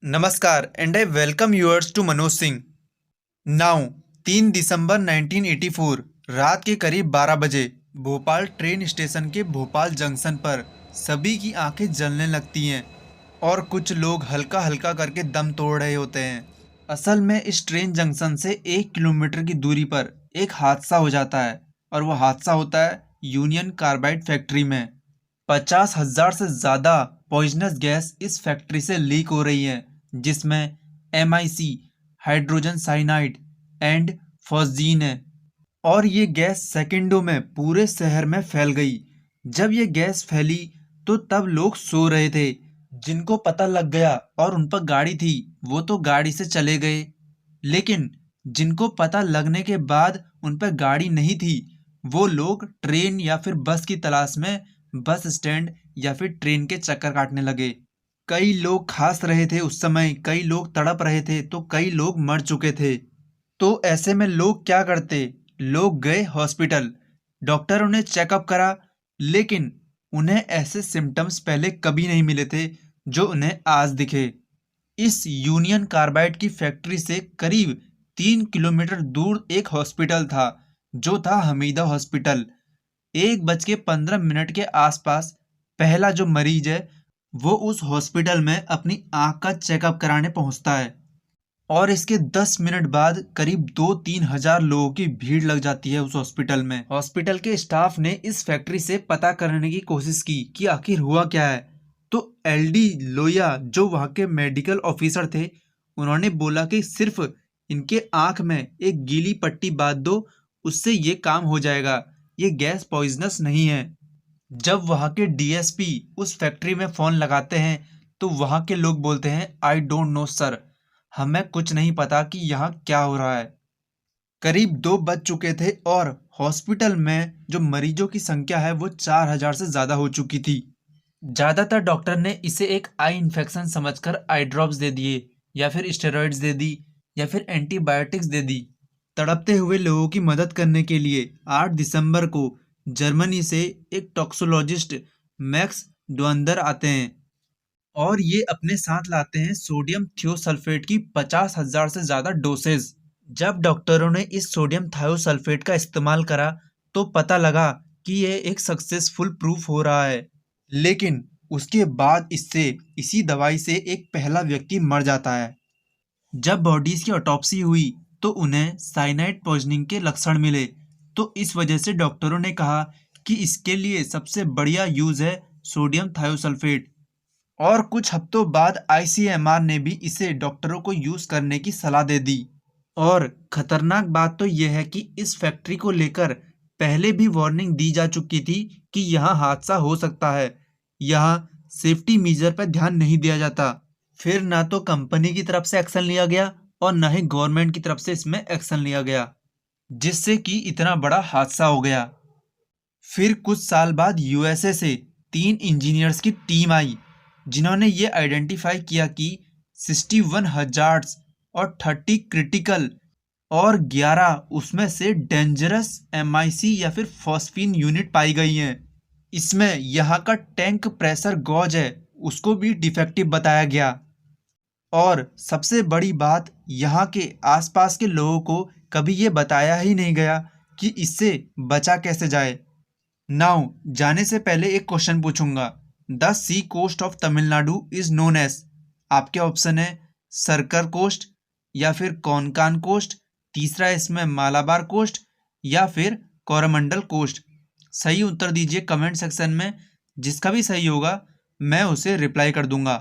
नमस्कार and I welcome yours to Manoj Singh. Now 3 दिसंबर 1984 रात के करीब 12 बजे भोपाल ट्रेन स्टेशन के भोपाल जंक्शन पर सभी की आंखें जलने लगती हैं और कुछ लोग हल्का हल्का करके दम तोड़ रहे होते हैं। असल में इस ट्रेन जंक्शन से 1 किलोमीटर की दूरी पर एक हादसा हो जाता है और वो हादसा होता है यूनियन कार्बाइड फैक्ट्री में। 50,000 से ज़्यादा पॉइजनस गैस इस फैक्ट्री से लीक हो रही है, जिसमें MIC, hydrogen cyanide and phosgene है। और ये गैस सेकंडों में पूरे शहर में फैल गई। जब ये गैस फैली तो तब लोग सो रहे थे। जिनको पता लग गया और उन पर गाड़ी थी वो तो गाड़ी से चले गए, लेकिन जिनको पता लगने के बाद उन पर गाड़ी नहीं थी वो लोग ट्रेन या फिर बस की तलाश में बस स्टैंड या फिर ट्रेन के चक्कर काटने लगे। कई लोग खास रहे थे उस समय, कई लोग तड़प रहे थे तो कई लोग मर चुके थे। तो ऐसे में लोग क्या करते? लोग गए हॉस्पिटल। डॉक्टरों ने चेकअप करा, लेकिन उन्हें ऐसे सिम्टम्स पहले कभी नहीं मिले थे जो उन्हें आज दिखे। इस यूनियन कार्बाइड की फैक्ट्री से करीब 3 किलोमीटर दूर एक हॉस्पिटल था, जो था हमीदा हॉस्पिटल। 1:15 के आसपास पहला जो मरीज है वो उस हॉस्पिटल में अपनी आंख का चेकअप कराने पहुंचता है और इसके 10 मिनट बाद करीब 2-3 हजार लोगों की भीड़ लग जाती है उस हॉस्पिटल में। हॉस्पिटल के स्टाफ ने इस फैक्ट्री से पता करने की कोशिश की कि आखिर हुआ क्या है। तो LD लोया जो वहाँ के मेडिकल ऑफिसर थे, उन्होंने बोला कि सिर्फ इनके आंख में एक गीली पट्टी बांध दो, उससे ये काम हो जाएगा, ये गैस पॉइजनस नहीं है। जब वहाँ के DSP उस फैक्ट्री में फ़ोन लगाते हैं तो वहाँ के लोग बोलते हैं, आई डोंट नो सर, हमें कुछ नहीं पता कि यहाँ क्या हो रहा है। करीब 2 बज चुके थे और हॉस्पिटल में जो मरीजों की संख्या है वो 4,000 से ज़्यादा हो चुकी थी। ज़्यादातर डॉक्टर ने इसे एक आई इन्फेक्शन समझकर आई ड्रॉप्स दे दिए या फिर स्टेरॉइड्स दे दी या फिर एंटीबायोटिक्स दे दी। तड़पते हुए लोगों की मदद करने के लिए 8 दिसंबर को जर्मनी से एक टॉक्सोलॉजिस्ट मैक्स डुअंदर आते हैं और ये अपने साथ लाते हैं सोडियम थियोसल्फेट की 50,000 से ज़्यादा डोसेज। जब डॉक्टरों ने इस सोडियम थायोसल्फेट का इस्तेमाल करा तो पता लगा कि यह एक सक्सेसफुल प्रूफ हो रहा है, लेकिन उसके बाद इससे इसी दवाई से एक पहला व्यक्ति मर जाता है। जब बॉडीज की ऑटोप्सी हुई तो उन्हें साइनाइड पॉइजनिंग के लक्षण मिले, तो इस वजह से डॉक्टरों ने कहा कि इसके लिए सबसे बढ़िया यूज़ है सोडियम थायोसल्फेट। और कुछ हफ्तों बाद ICMR ने भी इसे डॉक्टरों को यूज़ करने की सलाह दे दी। और खतरनाक बात तो यह है कि इस फैक्ट्री को लेकर पहले भी वार्निंग दी जा चुकी थी कि यहाँ हादसा हो सकता है, यहाँ सेफ्टी मेजर पर ध्यान नहीं दिया जाता। फिर ना तो कंपनी की तरफ से एक्शन लिया गया और ना ही गवर्नमेंट की तरफ से इसमें एक्शन लिया गया, जिससे कि इतना बड़ा हादसा हो गया। फिर कुछ साल बाद USA से 3 इंजीनियर्स की टीम आई, जिन्होंने ये आइडेंटिफाई किया कि 61 हजार्ड्स और 30 क्रिटिकल और 11 उसमें से डेंजरस MIC या फिर फॉस्फीन यूनिट पाई गई हैं। इसमें यहाँ का टैंक प्रेशर गॉज है उसको भी डिफेक्टिव बताया गया। और सबसे बड़ी बात, यहाँ के आसपास के लोगों को कभी ये बताया ही नहीं गया कि इससे बचा कैसे जाए। नाउ जाने से पहले एक क्वेश्चन पूछूंगा। The sea coast of Tamil Nadu is known as. आपके ऑप्शन है सरकर कोस्ट या फिर कोंकण कोस्ट, तीसरा इसमें मालाबार कोस्ट या फिर कोरोमंडल कोस्ट। सही उत्तर दीजिए कमेंट सेक्शन में, जिसका भी सही होगा मैं उसे रिप्लाई कर दूंगा।